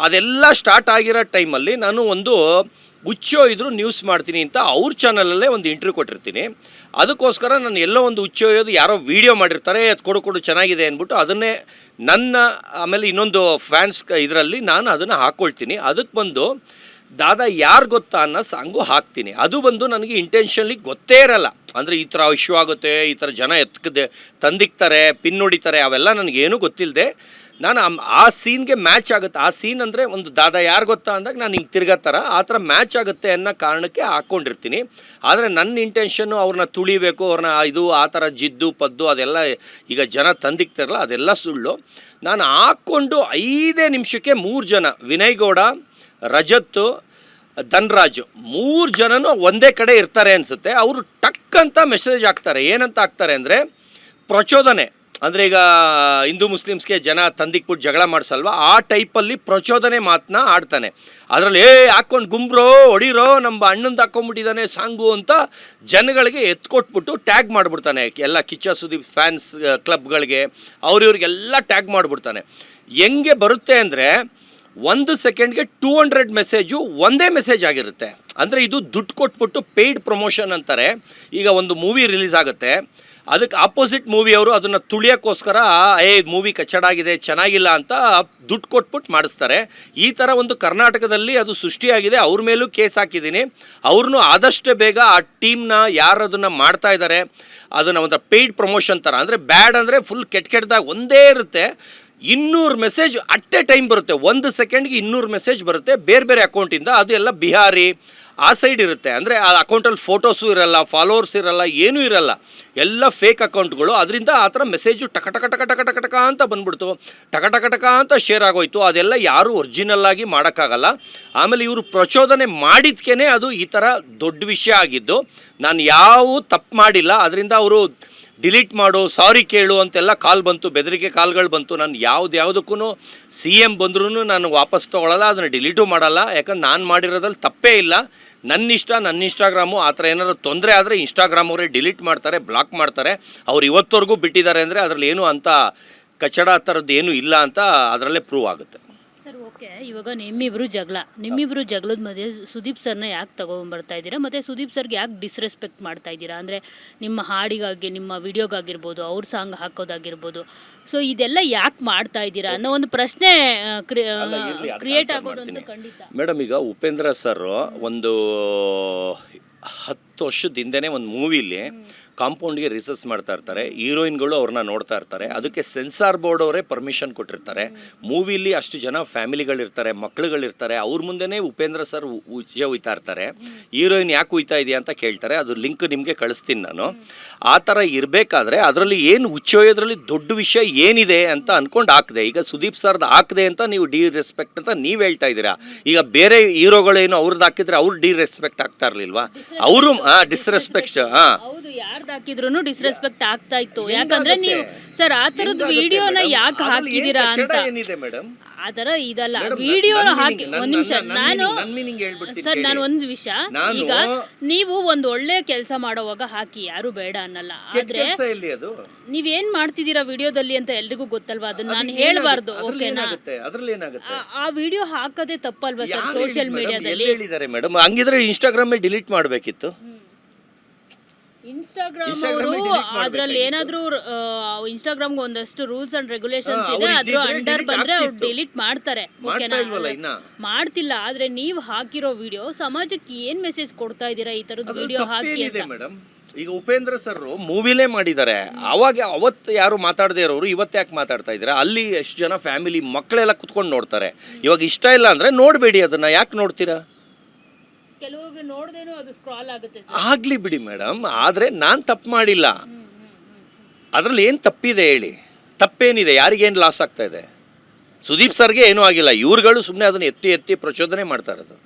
ಅದೆಲ್ಲ ಸ್ಟಾರ್ಟ್ ಆಗಿರೋ ಟೈಮಲ್ಲಿ ನಾನು ಒಂದು ಹುಚ್ಚೋ ಇದ್ರೂ ನ್ಯೂಸ್ ಮಾಡ್ತೀನಿ ಅಂತ ಅವ್ರ ಚಾನಲಲ್ಲೇ ಒಂದು ಇಂಟರ್ವ್ಯೂ ಕೊಟ್ಟಿರ್ತೀನಿ. ಅದಕ್ಕೋಸ್ಕರ ನಾನು ಎಲ್ಲೋ ಒಂದು ಹುಚ್ಚೋಯೋದು ಯಾರೋ ವೀಡಿಯೋ ಮಾಡಿರ್ತಾರೆ, ಅದು ಕೊಡು ಚೆನ್ನಾಗಿದೆ ಅಂದ್ಬಿಟ್ಟು ಅದನ್ನೇ ನನ್ನ ಆಮೇಲೆ ಇನ್ನೊಂದು ಫ್ಯಾನ್ಸ್ ಇದರಲ್ಲಿ ನಾನು ಅದನ್ನು ಹಾಕ್ಕೊಳ್ತೀನಿ. ಅದಕ್ಕೆ ಬಂದು ದಾದಾ ಯಾರು ಗೊತ್ತಾ ಅನ್ನೋ ಸಾಂಗು ಹಾಕ್ತೀನಿ. ಅದು ಬಂದು ನನಗೆ ಇಂಟೆನ್ಷನ್ಲಿ ಗೊತ್ತೇ ಇರಲ್ಲ. ಅಂದರೆ ಈ ಥರ ಇಶ್ಯೂ ಆಗುತ್ತೆ, ಈ ಥರ ಜನ ತಂದಿಕ್ತಾರೆ, ಪಿನ್ ಹೊಡಿತಾರೆ, ಅವೆಲ್ಲ ನನಗೇನು ಗೊತ್ತಿಲ್ಲದೆ ನಾನು ಆ ಸೀನ್ಗೆ ಮ್ಯಾಚ್ ಆಗುತ್ತೆ. ಆ ಸೀನ್ ಅಂದರೆ ಒಂದು ದಾದಾ ಯಾರು ಗೊತ್ತಾ ಅಂದಾಗ ನಾನು ಹಿಂಗೆ ತಿರ್ಗತ್ತರ ಆ ಥರ ಮ್ಯಾಚ್ ಆಗುತ್ತೆ ಅನ್ನೋ ಕಾರಣಕ್ಕೆ ಹಾಕ್ಕೊಂಡಿರ್ತೀನಿ. ಆದರೆ ನನ್ನ ಇಂಟೆನ್ಷನ್ನು ಅವ್ರನ್ನ ತುಳಿಬೇಕು, ಅವ್ರನ್ನ ಇದು ಆ ಥರ ಜಿದ್ದು ಪದ್ದು ಅದೆಲ್ಲ ಈಗ ಜನ ತಂದಿಕ್ತಾರಲ್ಲ ಅದೆಲ್ಲ ಸುಳ್ಳು. ನಾನು ಹಾಕ್ಕೊಂಡು 5 ನಿಮಿಷಕ್ಕೆ 3 ಜನ, ವಿನಯ್ ಗೌಡ, ರಜತ್, ಧನ್ರಾಜ್ 3 ಜನನೂ ಒಂದೇ ಕಡೆ ಇರ್ತಾರೆ ಅನಿಸುತ್ತೆ. ಅವರು ಟಕ್ ಅಂತ ಮೆಸೇಜ್ ಹಾಕ್ತಾರೆ. ಏನಂತ ಹಾಕ್ತಾರೆ ಅಂದರೆ ಪ್ರಚೋದನೆ, ಅಂದರೆ ಈಗ ಹಿಂದೂ ಮುಸ್ಲಿಮ್ಸ್ಗೆ ಜನ ತಂದಿಕ್ಬಿಟ್ಟು ಜಗಳ ಮಾಡಿಸಲ್ವ, ಆ ಟೈಪಲ್ಲಿ ಪ್ರಚೋದನೆ ಮಾತನ್ನ ಆಡ್ತಾನೆ. ಅದರಲ್ಲಿ ಹಾಕ್ಕೊಂಡು ಗುಂಬ್ರೋ ಹೊಡಿರೋ ನಮ್ಮ ಅಣ್ಣಂದು ಹಾಕ್ಕೊಂಬಿಟ್ಟಿದ್ದಾನೆ ಸಾಂಗು ಅಂತ ಜನಗಳಿಗೆ ಎತ್ಕೊಟ್ಬಿಟ್ಟು ಟ್ಯಾಗ್ ಮಾಡಿಬಿಡ್ತಾನೆ. ಎಲ್ಲ ಕಿಚ್ಚ ಸುದೀಪ್ ಫ್ಯಾನ್ಸ್ ಕ್ಲಬ್ಗಳಿಗೆ ಅವ್ರಿವ್ರಿಗೆಲ್ಲ ಟ್ಯಾಗ್ ಮಾಡಿಬಿಡ್ತಾನೆ. ಹೆಂಗೆ ಬರುತ್ತೆ ಅಂದರೆ 1 ಸೆಕೆಂಡ್ಗೆ 200 ಮೆಸೇಜು ಒಂದೇ ಮೆಸೇಜ್ ಆಗಿರುತ್ತೆ. ಅಂದರೆ ಇದು ದುಡ್ಡು ಕೊಟ್ಬಿಟ್ಟು ಪೇಯ್ಡ್ ಪ್ರಮೋಷನ್ ಅಂತಾರೆ. ಈಗ ಒಂದು ಮೂವಿ ರಿಲೀಸ್ ಆಗುತ್ತೆ, ಅದಕ್ಕೆ ಆಪೋಸಿಟ್ ಮೂವಿಯವರು ಅದನ್ನು ತುಳಿಯೋಕ್ಕೋಸ್ಕರ ಮೂವಿ ಕಚ್ಚಡಾಗಿದೆ ಚೆನ್ನಾಗಿಲ್ಲ ಅಂತ ದುಡ್ಡು ಕೊಟ್ಬಿಟ್ಟು ಮಾಡಿಸ್ತಾರೆ. ಈ ಥರ ಒಂದು ಕರ್ನಾಟಕದಲ್ಲಿ ಅದು ಸೃಷ್ಟಿಯಾಗಿದೆ. ಅವ್ರ ಮೇಲೂ ಕೇಸ್ ಹಾಕಿದ್ದೀನಿ. ಅವ್ರನ್ನೂ ಆದಷ್ಟು ಬೇಗ ಆ ಟೀಮ್ನ ಯಾರು ಅದನ್ನು ಮಾಡ್ತಾ ಇದ್ದಾರೆ ಅದನ್ನು ಒಂದು ಪೇಯ್ಡ್ ಪ್ರಮೋಷನ್ ಥರ, ಅಂದರೆ ಬ್ಯಾಡ್ ಅಂದರೆ ಫುಲ್ ಕೆಟ್ಟದಾಗ ಒಂದೇ ಇರುತ್ತೆ, 200 ಮೆಸೇಜ್ ಅಟ್ ಎ ಟೈಮ್ ಬರುತ್ತೆ. 1 ಸೆಕೆಂಡ್ಗೆ 200 ಮೆಸೇಜ್ ಬರುತ್ತೆ ಬೇರೆ ಬೇರೆ ಅಕೌಂಟಿಂದ. ಅದು ಎಲ್ಲ ಬಿಹಾರಿ ಆ ಸೈಡ್ ಇರುತ್ತೆ. ಅಂದರೆ ಆ ಅಕೌಂಟಲ್ಲಿ ಫೋಟೋಸು ಇರಲ್ಲ, ಫಾಲೋವರ್ಸ್ ಇರಲ್ಲ, ಏನೂ ಇರಲ್ಲ, ಎಲ್ಲ ಫೇಕ್ ಅಕೌಂಟ್ಗಳು. ಅದರಿಂದ ಆ ಥರ ಮೆಸೇಜು ಟಕ ಅಂತ ಬಂದ್ಬಿಡ್ತು, ಟಕ ಅಂತ ಶೇರ್ ಆಗೋಯ್ತು. ಅದೆಲ್ಲ ಯಾರೂ ಒರಿಜಿನಲ್ಲಾಗಿ ಮಾಡೋಕ್ಕಾಗಲ್ಲ. ಆಮೇಲೆ ಇವರು ಪ್ರಚೋದನೆ ಮಾಡಿದ್ಕೇ ಅದು ಈ ಥರ ದೊಡ್ಡ ವಿಷಯ ಆಗಿದ್ದು. ನಾನು ಯಾವ ತಪ್ಪು ಮಾಡಿಲ್ಲ. ಅದರಿಂದ ಅವರು ಡಿಲೀಟ್ ಮಾಡು, ಸಾರಿ ಕೇಳು ಅಂತೆಲ್ಲ ಕಾಲ್ ಬಂತು, ಬೆದರಿಕೆ ಕಾಲ್ಗಳು ಬಂತು. ನಾನು ಯಾವುದಕ್ಕೂ CM ಬಂದ್ರೂ ನಾನು ವಾಪಸ್ ತೊಗೊಳ್ಳಲ್ಲ, ಅದನ್ನು ಡಿಲೀಟು ಮಾಡಲ್ಲ. ಯಾಕಂದ್ರೆ ನಾನು ಮಾಡಿರೋದ್ರಲ್ಲಿ ತಪ್ಪೇ ಇಲ್ಲ. ನನ್ನ ಇನ್ಸ್ಟಾಗ್ರಾಮು ಆ ಥರ ಏನಾದ್ರು ತೊಂದರೆ ಆದರೆ ಇನ್ಸ್ಟಾಗ್ರಾಮ್ ಅವರೇ ಡಿಲೀಟ್ ಮಾಡ್ತಾರೆ, ಬ್ಲಾಕ್ ಮಾಡ್ತಾರೆ. ಅವ್ರು ಇವತ್ತವರೆಗೂ ಬಿಟ್ಟಿದ್ದಾರೆ ಅಂದರೆ ಅದರಲ್ಲಿ ಏನೂ ಅಂಥ ಕಚಡ ಥರದ್ದು ಏನೂ ಇಲ್ಲ ಅಂತ ಅದರಲ್ಲೇ ಪ್ರೂವ್ ಆಗುತ್ತೆ. ಸರ್ ಓಕೆ, ಇವಾಗ ನಿಮ್ಮಿಬ್ಬರು ಜಗಳದ ಮಧ್ಯೆ ಸುದೀಪ್ ಸರ್ನ ಯಾಕೆ ತಗೊಂಡ್ಬರ್ತಾ ಇದ್ದೀರಾ, ಮತ್ತು ಸುದೀಪ್ ಸರ್ಗೆ ಯಾಕೆ ಡಿಸ್ರೆಸ್ಪೆಕ್ಟ್ ಮಾಡ್ತಾ ಇದ್ದೀರಾ? ಅಂದರೆ ನಿಮ್ಮ ಹಾಡಿಗಾಗಿ, ನಿಮ್ಮ ವಿಡಿಯೋಗಾಗಿರ್ಬೋದು, ಅವ್ರ ಸಾಂಗ್ ಹಾಕೋದಾಗಿರ್ಬೋದು, ಸೊ ಇದೆಲ್ಲ ಯಾಕೆ ಮಾಡ್ತಾ ಇದ್ದೀರಾ ಅನ್ನೋ ಒಂದು ಪ್ರಶ್ನೆ ಕ್ರಿಯೇಟ್ ಆಗೋದು ಅಂತ ಖಂಡಿತ. ಮೇಡಮ್, ಈಗ ಉಪೇಂದ್ರ ಸರ್ ಒಂದು 10 ವರ್ಷದ ಹಿಂದೆನೇ ಒಂದು ಮೂವಿಲಿ ಕಾಂಪೌಂಡ್ಗೆ ರಿಸರ್ಚ್ ಮಾಡ್ತಾ ಇರ್ತಾರೆ. ಹೀರೋಯಿನ್ಗಳು ಅವ್ರನ್ನ ನೋಡ್ತಾ ಇರ್ತಾರೆ. ಅದಕ್ಕೆ ಸೆನ್ಸಾರ್ ಬೋರ್ಡ್ ಅವರೇ ಪರ್ಮಿಷನ್ ಕೊಟ್ಟಿರ್ತಾರೆ. ಮೂವಿಲಿ ಅಷ್ಟು ಜನ ಫ್ಯಾಮಿಲಿಗಳಿರ್ತಾರೆ, ಮಕ್ಳುಗಳಿರ್ತಾರೆ. ಅವ್ರ ಮುಂದೆನೇ ಉಪೇಂದ್ರ ಸರ್ ಉಜ್ಜೆ ಹುಯ್ತಾ ಇರ್ತಾರೆ. ಹೀರೋಯಿನ್ ಯಾಕೆ ಹುಯ್ತಾ ಇದೆಯಾ ಅಂತ ಕೇಳ್ತಾರೆ. ಅದು ಲಿಂಕ್ ನಿಮಗೆ ಕಳಿಸ್ತೀನಿ ನಾನು. ಆ ಥರ ಇರಬೇಕಾದ್ರೆ ಅದರಲ್ಲಿ ಏನು ಹುಚ್ಚೊಯ್ಯೋದ್ರಲ್ಲಿ ದೊಡ್ಡ ವಿಷಯ ಏನಿದೆ ಅಂತ ಅಂದ್ಕೊಂಡು ಹಾಕಿದೆ. ಈಗ ಸುದೀಪ್ ಸರ್ದು ಹಾಕಿದೆ ಅಂತ ನೀವು ರೆಸ್ಪೆಕ್ಟ್ ಅಂತ ನೀವು ಹೇಳ್ತಾ ಇದ್ದೀರಾ. ಈಗ ಬೇರೆ ಹೀರೋಗಳೇನು ಅವ್ರದ್ದು ಹಾಕಿದ್ರೆ ಅವ್ರು ರೆಸ್ಪೆಕ್ಟ್ ಆಗ್ತಾ ಇರಲಿಲ್ವಾ? ಅವರು ಡಿಸ್ರೆಸ್ಪೆಕ್ಟ್ ಹಾಕಿದ್ರು ಡಿಸ್ರೆಸ್ಪೆಕ್ಟ್ ಆಗ್ತಾ ಇತ್ತು. ಯಾಕಂದ್ರೆ ನೀವು ಸರ್ ಆ ತರದ ವಿಡಿಯೋನ ಯಾಕೆ ಹಾಕಿದೀರಾ ಅಂತ ಆ ತರ ಇದಲ್ಲ ವಿಡಿಯೋನ ಹಾಕಿ. ಒಂದ್ ನಿಮಿಷ, ನಾನು ಒಂದು ವಿಷಯ, ಈಗ ನೀವು ಒಂದು ಒಳ್ಳೆ ಕೆಲಸ ಮಾಡೋವಾಗ ಹಾಕಿ, ಯಾರು ಬೇಡ ಅನ್ನಲ್ಲ. ಆದ್ರೆ ನೀವೇನ್ ಮಾಡ್ತಿದ್ದೀರಾ ವಿಡಿಯೋದಲ್ಲಿ ಅಂತ ಎಲ್ರಿಗೂ ಗೊತ್ತಲ್ವಾ? ಅದನ್ನ ನಾನು ಹೇಳ್ಬಾರ್ದು, ಓಕೆನಾ? ಆ ವಿಡಿಯೋ ಹಾಕದೆ ತಪ್ಪಲ್ವಾ ಸರ್ ಸೋಷಿಯಲ್ ಮೀಡಿಯಾದಲ್ಲಿ? ಮೇಡಮ್, ಹಂಗಿದ್ರೆ ಇನ್ಸ್ಟಾಗ್ರಾಮ್ ಡಿಲೀಟ್ ಮಾಡಬೇಕಿತ್ತು. ಇನ್ಸ್ಟಾಗ್ರಾಮ್ ಅವರು ಅದ್ರಲ್ಲಿ ಏನಾದ್ರೂ ಇನ್ಸ್ಟಾಗ್ರಾಮ್ಗೆ ಒಂದಷ್ಟು ರೂಲ್ಸ್ ಅಂಡ್ ರೆಗ್ಯುಲೇಷನ್ಸ್ ಇದೆ, ಅದ್ರ ಅಂಡರ್ ಬಂದ್ರೆ ಅವ್ರು ಡಿಲೀಟ್ ಮಾಡ್ತಾರೆ, ಓಕೆನಾ? ಮಾಡ್ತಿಲ್ಲ. ಆದ್ರೆ ನೀವು ಹಾಕಿರೋ ವಿಡಿಯೋ ಸಮಾಜಕ್ಕೆ ಏನ್ ಮೆಸೇಜ್ ಕೊಡ್ತಾ ಇದೀರಾ ಈ ತರದ ವಿಡಿಯೋ ಹಾಕಿ ಅಂತ? ಈಗ ಉಪೇಂದ್ರ ಸರ್ ಮೂವಿಲೇ ಮಾಡಿದ್ದಾರೆ. ಅವಾಗ ಅವತ್ತು ಯಾರು ಮಾತಾಡದೇ ಇರೋರು ಇವತ್ತು ಯಾಕೆ ಮಾತಾಡ್ತಾ ಇದ್ದಾರೆ? ಅಲ್ಲಿ ಎಷ್ಟು ಜನ ಫ್ಯಾಮಿಲಿ ಮಕ್ಕಳೆಲ್ಲ ಕುತ್ಕೊಂಡು ನೋಡ್ತಾರೆ. ಇವಾಗ ಇಷ್ಟ ಇಲ್ಲ ಅಂದ್ರೆ ನೋಡಬೇಡಿ, ಅದನ್ನ ಯಾಕೆ ನೋಡ್ತೀರಾ? ಕೆಲವೊಬ್ರು ನೋಡ್ದೇನೋ ಅದು ಸ್ಕ್ರಾಲ್ ಆಗುತ್ತೆ. ಆಗ್ಲಿ ಬಿಡಿ ಮೇಡಮ್, ಆದ್ರೆ ನಾನು ತಪ್ಪು ಮಾಡಿಲ್ಲ. ಅದ್ರಲ್ಲಿ ಏನು ತಪ್ಪಿದೆ ಹೇಳಿ? ತಪ್ಪೇನಿದೆ? ಯಾರಿಗೇನು ಲಾಸ್ ಆಗ್ತಾ ಇದೆ? ಸುದೀಪ್ ಸರ್ಗೆ ಏನೂ ಆಗಿಲ್ಲ. ಇವ್ರುಗಳು ಸುಮ್ಮನೆ ಅದನ್ನ ಎತ್ತಿ ಪ್ರಚೋದನೆ ಮಾಡ್ತಾ ಇರೋದು.